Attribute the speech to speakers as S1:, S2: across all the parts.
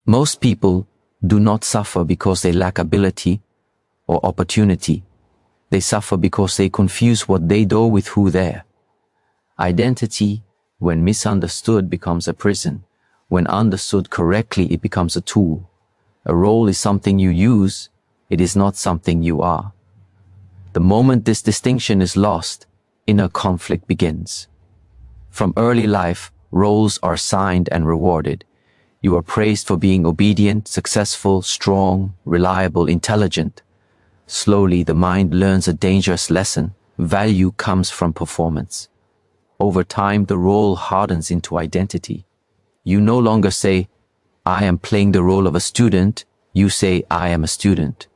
S1: Most people do not suffer because they lack ability or opportunity. They suffer because they confuse what they do with who they are. Identity, when misunderstood, becomes a prison. When understood correctly, it becomes a tool. A role is something you use. It is not something you are. The moment this distinction is lost, inner conflict begins. From early life, roles are assigned and rewarded. You are praised for being obedient, successful, strong, reliable, intelligent. Slowly, the mind learns a dangerous lesson. Value comes from performance. Over time, the role hardens into identity. You no longer say, I am playing the role of a student. You say, I am a student.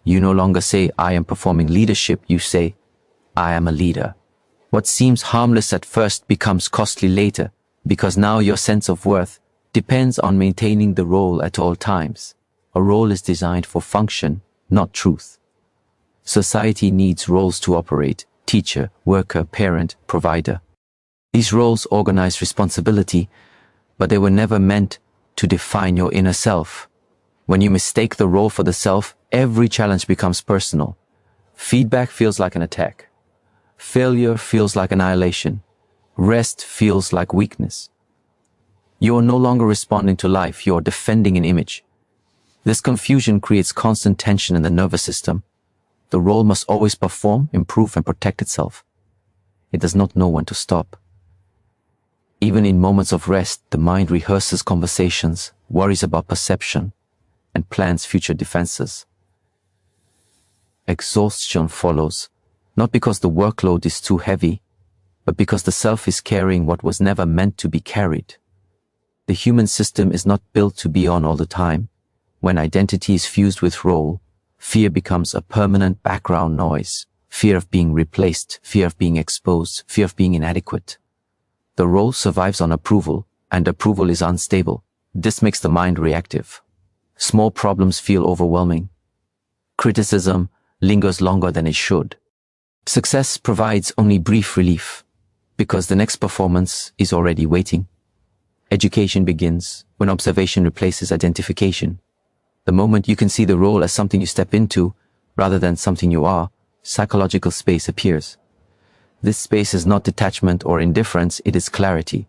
S1: You no longer say, I am performing leadership. You say, I am a leader. What seems harmless at first becomes costly later, because now your sense of worth depends on maintaining the role at all times. A role is designed for function, not truth. Society needs roles to operate: teacher, worker, parent, provider. These roles organize responsibility, but they were never meant to define your inner self. When you mistake the role for the self, every challenge becomes personal. Feedback feels like an attack. Failure feels like annihilation. Rest feels like weakness. You are no longer responding to life, you are defending an image. This confusion creates constant tension in the nervous system. The role must always perform, improve, and protect itself. It does not know when to stop. Even in moments of rest, the mind rehearses conversations, worries about perception, and plans future defenses. Exhaustion follows, not because the workload is too heavy, but because the self is carrying what was never meant to be carried. The human system is not built to be on all the time. When identity is fused with role, fear becomes a permanent background noise. Fear of being replaced, fear of being exposed, fear of being inadequate. The role survives on approval, and approval is unstable. This makes the mind reactive. Small problems feel overwhelming. Criticism lingers longer than it should. Success provides only brief relief, because the next performance is already waiting. Education begins when observation replaces identification. The moment you can see the role as something you step into, rather than something you are, psychological space appears. This space is not detachment or indifference, it is clarity.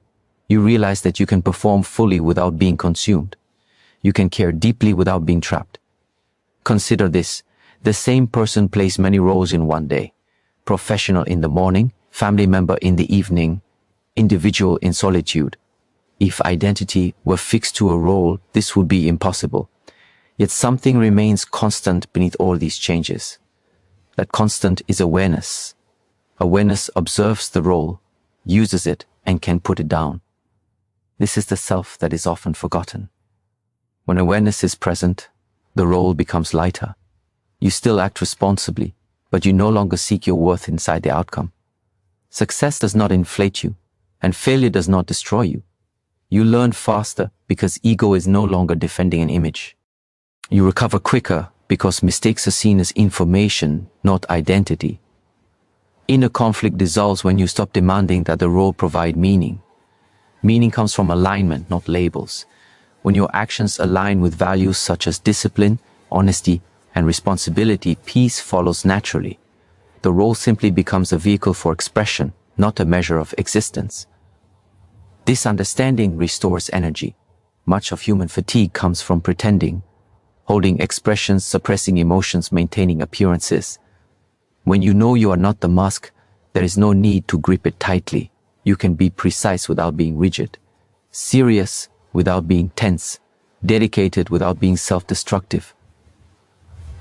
S1: You realize that you can perform fully without being consumed. You can care deeply without being trapped. Consider this: the same person plays many roles in one day. Professional in the morning, family member in the evening, individual in solitude. If identity were fixed to a role, this would be impossible. Yet something remains constant beneath all these changes. That constant is awareness. Awareness observes the role, uses it, and can put it down. This is the self that is often forgotten. When awareness is present, the role becomes lighter. You still act responsibly, but you no longer seek your worth inside the outcome. Success does not inflate you, and failure does not destroy you. You learn faster because ego is no longer defending an image. You recover quicker because mistakes are seen as information, not identity. Inner conflict dissolves when you stop demanding that the role provide meaning. Meaning comes from alignment, not labels. When your actions align with values such as discipline, honesty, and responsibility, peace follows naturally. The role simply becomes a vehicle for expression, not a measure of existence. This understanding restores energy. Much of human fatigue comes from pretending, holding expressions, suppressing emotions, maintaining appearances. When you know you are not the mask, there is no need to grip it tightly. You can be precise without being rigid, serious without being tense, dedicated without being self-destructive.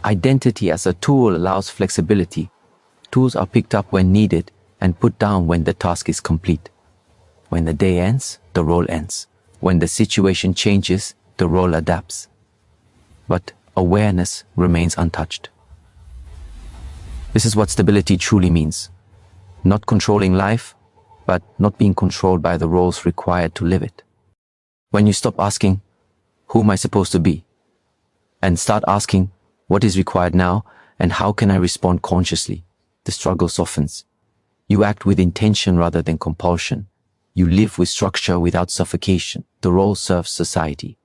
S1: Identity as a tool allows flexibility. Tools are picked up when needed and put down when the task is complete. When the day ends, the role ends. When the situation changes, the role adapts. But awareness remains untouched. This is what stability truly means. Not controlling life, but not being controlled by the roles required to live it. When you stop asking, who am I supposed to be? And start asking, what is required now and how can I respond consciously? The struggle softens. You act with intention rather than compulsion. You live with structure without suffocation. The role serves society.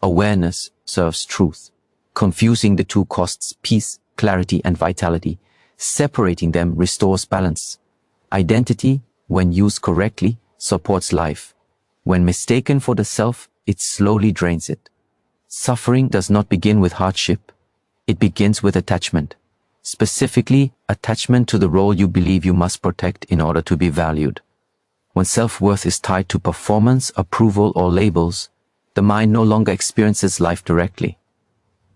S1: Awareness serves truth. Confusing the two costs peace, clarity, and vitality. Separating them restores balance. Identity, when used correctly, supports life. When mistaken for the self, it slowly drains it. Suffering does not begin with hardship. It begins with attachment. Specifically, attachment to the role you believe you must protect in order to be valued. When self-worth is tied to performance, approval, or labels, the mind no longer experiences life directly.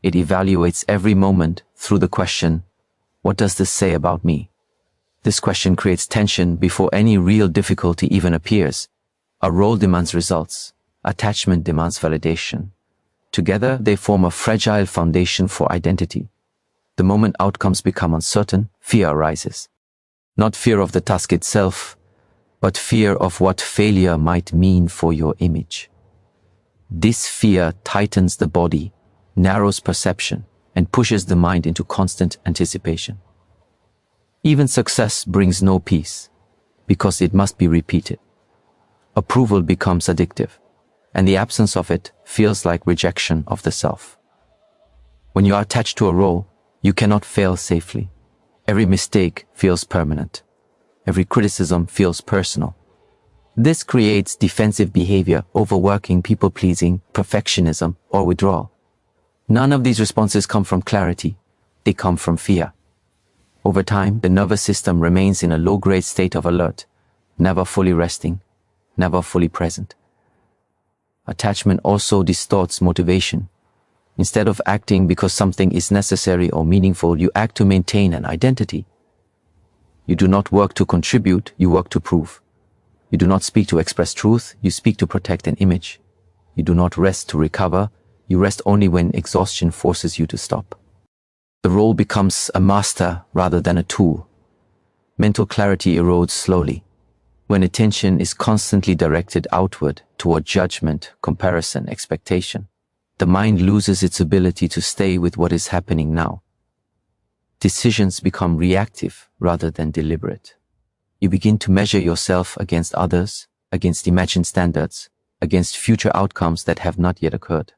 S1: It evaluates every moment through the question, what does this say about me? This question creates tension before any real difficulty even appears. A role demands results. Attachment demands validation. Together, they form a fragile foundation for identity. The moment outcomes become uncertain, fear arises. Not fear of the task itself, but fear of what failure might mean for your image. This fear tightens the body, narrows perception, and pushes the mind into constant anticipation. Even success brings no peace, because it must be repeated. Approval becomes addictive, and the absence of it feels like rejection of the self. When you are attached to a role, you cannot fail safely. Every mistake feels permanent. Every criticism feels personal. This creates defensive behavior, overworking, people-pleasing, perfectionism, or withdrawal. None of these responses come from clarity. They come from fear. Over time, the nervous system remains in a low-grade state of alert, never fully resting, never fully present. Attachment also distorts motivation. Instead of acting because something is necessary or meaningful, you act to maintain an identity. You do not work to contribute, you work to prove. You do not speak to express truth, you speak to protect an image. You do not rest to recover, you rest only when exhaustion forces you to stop. The role becomes a master rather than a tool. Mental clarity erodes slowly. When attention is constantly directed outward toward judgment, comparison, expectation, the mind loses its ability to stay with what is happening now. Decisions become reactive rather than deliberate. You begin to measure yourself against others, against imagined standards, against future outcomes that have not yet occurred.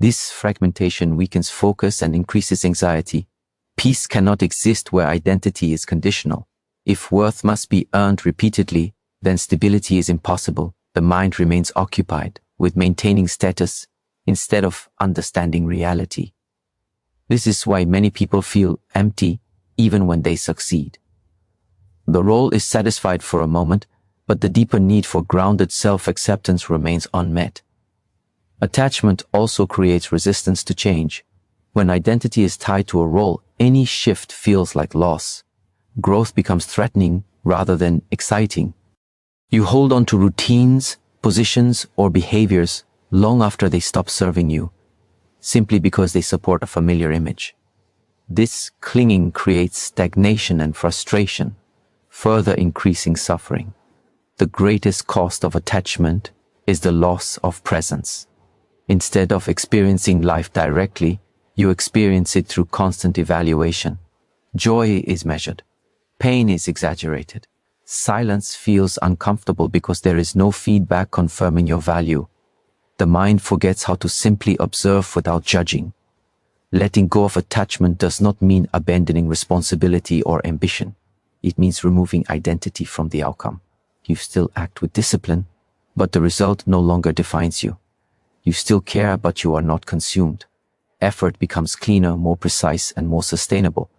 S1: This fragmentation weakens focus and increases anxiety. Peace cannot exist where identity is conditional. If worth must be earned repeatedly, then stability is impossible. The mind remains occupied with maintaining status instead of understanding reality. This is why many people feel empty even when they succeed. The role is satisfied for a moment, but the deeper need for grounded self-acceptance remains unmet. Attachment also creates resistance to change. When identity is tied to a role, any shift feels like loss. Growth becomes threatening rather than exciting. You hold on to routines, positions, or behaviors long after they stop serving you, simply because they support a familiar image. This clinging creates stagnation and frustration, further increasing suffering. The greatest cost of attachment is the loss of presence. Instead of experiencing life directly, you experience it through constant evaluation. Joy is measured. Pain is exaggerated. Silence feels uncomfortable because there is no feedback confirming your value. The mind forgets how to simply observe without judging. Letting go of attachment does not mean abandoning responsibility or ambition. It means removing identity from the outcome. You still act with discipline, but the result no longer defines you. You still care, but you are not consumed. Effort becomes cleaner, more precise, and more sustainable.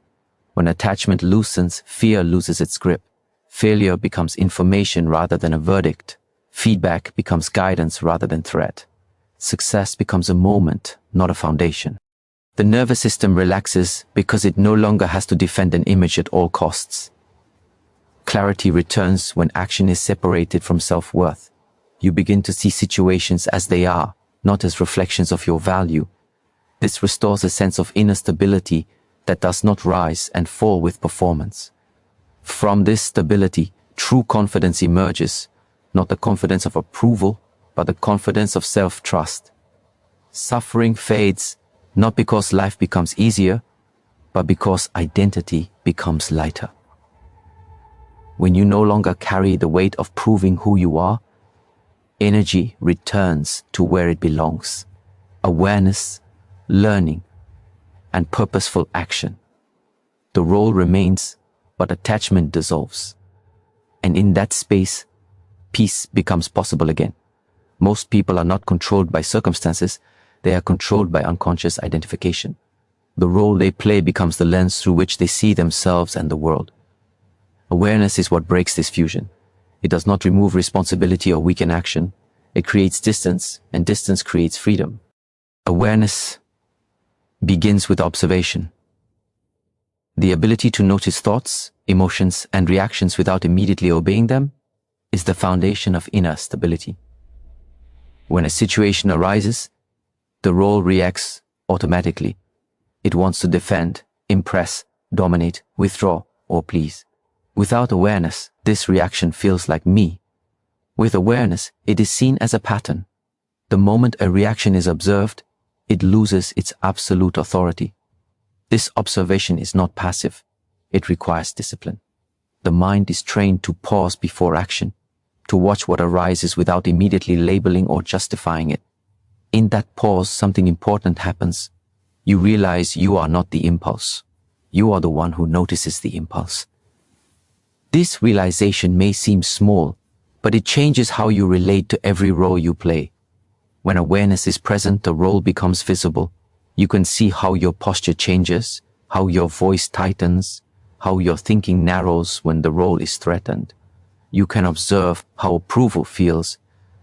S1: When attachment loosens, fear loses its grip. Failure becomes information rather than a verdict. Feedback becomes guidance rather than threat. Success becomes a moment, not a foundation. The nervous system relaxes because it no longer has to defend an image at all costs. Clarity returns when action is separated from self-worth. You begin to see situations as they are, not as reflections of your value. This restores a sense of inner stability that does not rise and fall with performance. From this stability, true confidence emerges, not the confidence of approval, but the confidence of self-trust. Suffering fades, not because life becomes easier, but because identity becomes lighter. When you no longer carry the weight of proving who you are, energy returns to where it belongs. awareness, learning, and purposeful action. The role remains, but attachment dissolves. And in that space, peace becomes possible again. Most people are not controlled by circumstances, they are controlled by unconscious identification. The role they play becomes the lens through which they see themselves and the world. Awareness is what breaks this fusion. It does not remove responsibility or weaken action. It creates distance, and distance creates freedom. Awareness begins with observation. The ability to notice thoughts, emotions, and reactions without immediately obeying them is the foundation of inner stability. When a situation arises, the role reacts automatically. It wants to defend, impress, dominate, withdraw, or please. Without awareness, this reaction feels like me. With awareness, it is seen as a pattern. The moment a reaction is observed, it loses its absolute authority. This observation is not passive. It requires discipline. The mind is trained to pause before action, to watch what arises without immediately labeling or justifying it. In that pause, something important happens. You realize you are not the impulse. You are the one who notices the impulse. This realization may seem small, but it changes how you relate to every role you play. When awareness is present, the role becomes visible. You can see how your posture changes, how your voice tightens, how your thinking narrows when the role is threatened. You can observe how approval feels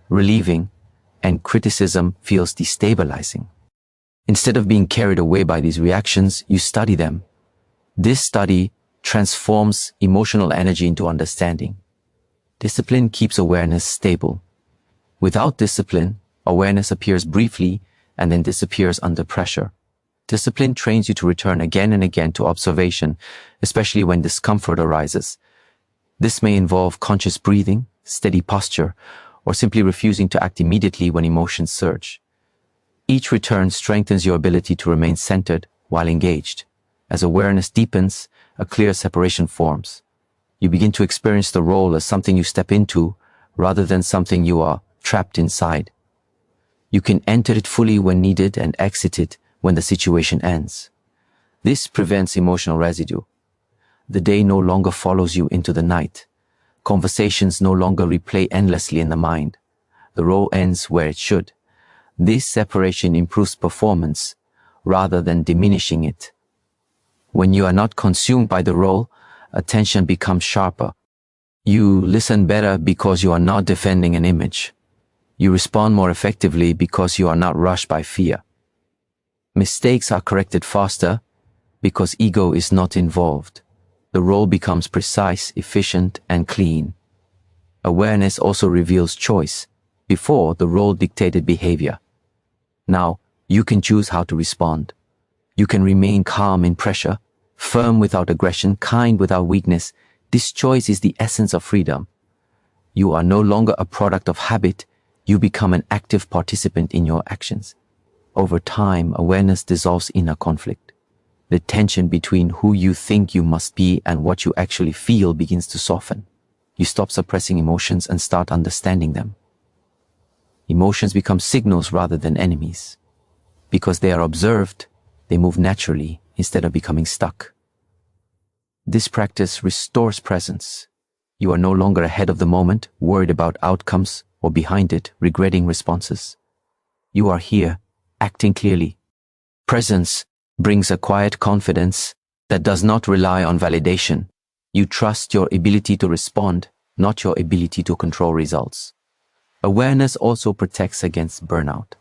S1: relieving and criticism feels destabilizing. Instead of being carried away by these reactions, you study them. This study transforms emotional energy into understanding. Discipline keeps awareness stable. Without discipline, awareness appears briefly and then disappears under pressure. Discipline trains you to return again and again to observation, especially when discomfort arises. This may involve conscious breathing, steady posture, or simply refusing to act immediately when emotions surge. Each return strengthens your ability to remain centered while engaged. As awareness deepens, a clear separation forms. You begin to experience the role as something you step into rather than something you are trapped inside. You can enter it fully when needed and exit it when the situation ends. This prevents emotional residue. The day no longer follows you into the night. Conversations no longer replay endlessly in the mind. The role ends where it should. This separation improves performance rather than diminishing it. When you are not consumed by the role, attention becomes sharper. You listen better because you are not defending an image. You respond more effectively because you are not rushed by fear. Mistakes are corrected faster because ego is not involved. The role becomes precise, efficient, and clean. Awareness also reveals choice. Before, the role dictated behavior. Now, you can choose how to respond. You can remain calm in pressure, firm without aggression, kind without weakness. This choice is the essence of freedom. You are no longer a product of habit. You become an active participant in your actions. Over time, awareness dissolves inner conflict. The tension between who you think you must be and what you actually feel begins to soften. You stop suppressing emotions and start understanding them. Emotions become signals rather than enemies. Because they are observed, they move naturally instead of becoming stuck. This practice restores presence. You are no longer ahead of the moment, worried about outcomes, or behind it, regretting responses. You are here, acting clearly. Presence brings a quiet confidence that does not rely on validation. You trust your ability to respond, not your ability to control results. Awareness also protects against burnout.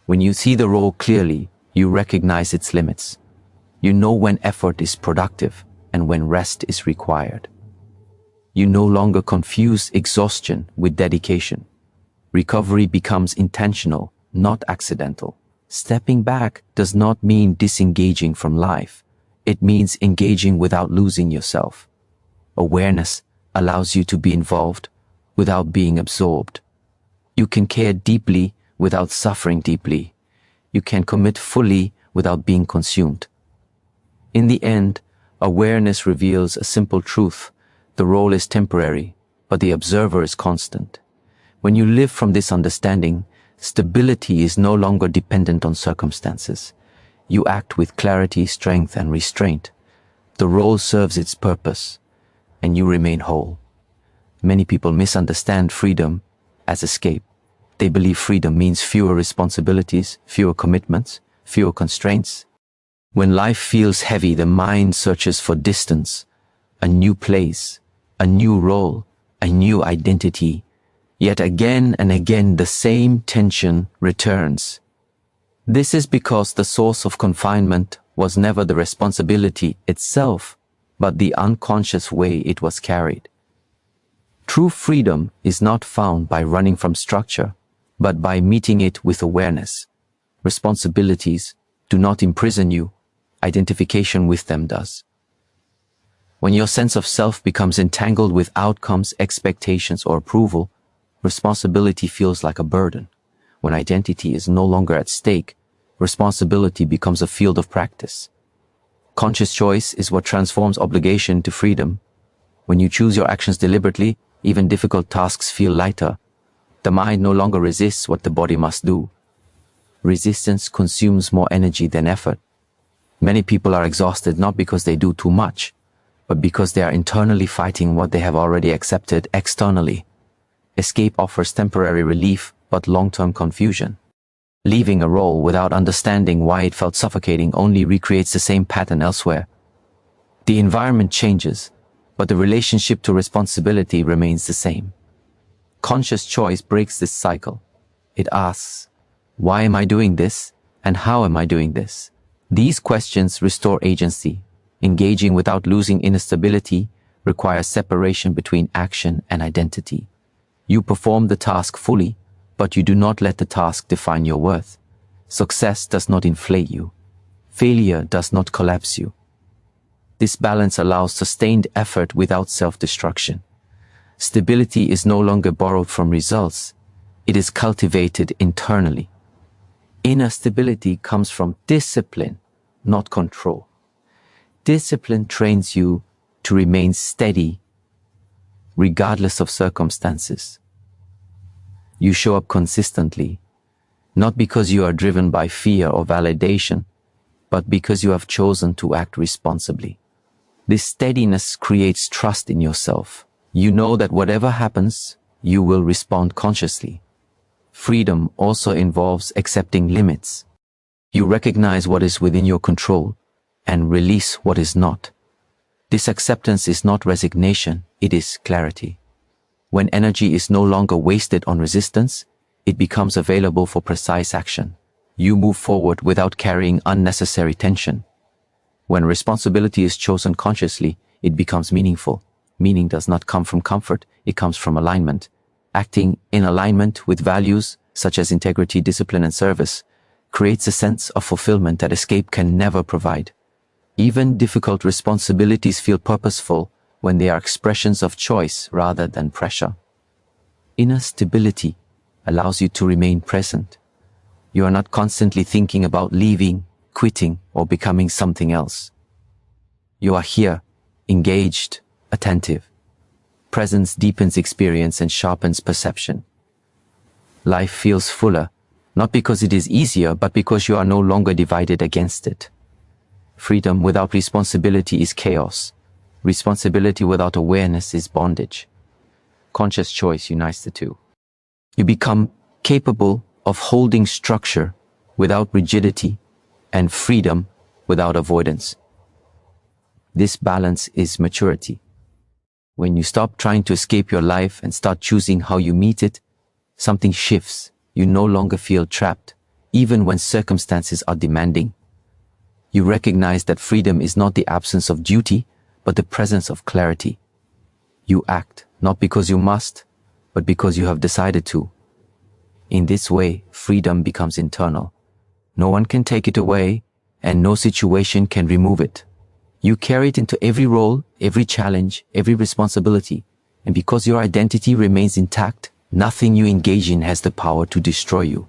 S1: When you see the role clearly, you recognize its limits. You know when effort is productive and when rest is required. You no longer confuse exhaustion with dedication. Recovery becomes intentional, not accidental. Stepping back does not mean disengaging from life. It means engaging without losing yourself. Awareness allows you to be involved without being absorbed. You can care deeply without suffering deeply. You can commit fully without being consumed. In the end, awareness reveals a simple truth. The role is temporary, but the observer is constant. When you live from this understanding, Stability is no longer dependent on circumstances. You act with clarity, strength, and restraint. The role serves its purpose, and you remain whole. Many people misunderstand freedom as escape. They believe freedom means fewer responsibilities, fewer commitments, fewer constraints. When life feels heavy, the mind searches for distance, a new place, a new role, a new identity. Yet again and again, the same tension returns. This is because the source of confinement was never the responsibility itself, but the unconscious way it was carried. True freedom is not found by running from structure, but by meeting it with awareness. Responsibilities do not imprison you, identification with them does. When your sense of self becomes entangled with outcomes, expectations, or approval, responsibility feels like a burden. When identity is no longer at stake, responsibility becomes a field of practice. Conscious choice is what transforms obligation to freedom. When you choose your actions deliberately, even difficult tasks feel lighter. The mind no longer resists what the body must do. Resistance consumes more energy than effort. Many people are exhausted not because they do too much, but because they are internally fighting what they have already accepted externally. Escape offers temporary relief, but long-term confusion. Leaving a role without understanding why it felt suffocating only recreates the same pattern elsewhere. The environment changes, but the relationship to responsibility remains the same. Conscious choice breaks this cycle. It asks, why am I doing this, and how am I doing this? These questions restore agency. Engaging without losing inner stability requires separation between action and identity. You perform the task fully, but you do not let the task define your worth. Success does not inflate you. Failure does not collapse you. This balance allows sustained effort without self-destruction. Stability is no longer borrowed from results. It is cultivated internally. Inner stability comes from discipline, not control. Discipline trains you to remain steady, regardless of circumstances. You show up consistently, not because you are driven by fear or validation, but because you have chosen to act responsibly. This steadiness creates trust in yourself. You know that whatever happens, you will respond consciously. Freedom also involves accepting limits. You recognize what is within your control and release what is not. This acceptance is not resignation, it is clarity. When energy is no longer wasted on resistance, it becomes available for precise action. You move forward without carrying unnecessary tension. When responsibility is chosen consciously, it becomes meaningful. Meaning does not come from comfort, it comes from alignment. Acting in alignment with values such as integrity, discipline, and service creates a sense of fulfillment that escape can never provide. Even difficult responsibilities feel purposeful when they are expressions of choice rather than pressure. Inner stability allows you to remain present. You are not constantly thinking about leaving, quitting, or becoming something else. You are here, engaged, attentive. Presence deepens experience and sharpens perception. Life feels fuller, not because it is easier, but because you are no longer divided against it. Freedom without responsibility is chaos. Responsibility without awareness is bondage. Conscious choice unites the two. You become capable of holding structure without rigidity and freedom without avoidance. This balance is maturity. When you stop trying to escape your life and start choosing how you meet it, something shifts. You no longer feel trapped, even when circumstances are demanding. You recognize that freedom is not the absence of duty, but the presence of clarity. You act, not because you must, but because you have decided to. In this way, freedom becomes internal. No one can take it away, and no situation can remove it. You carry it into every role, every challenge, every responsibility, and because your identity remains intact, nothing you engage in has the power to destroy you.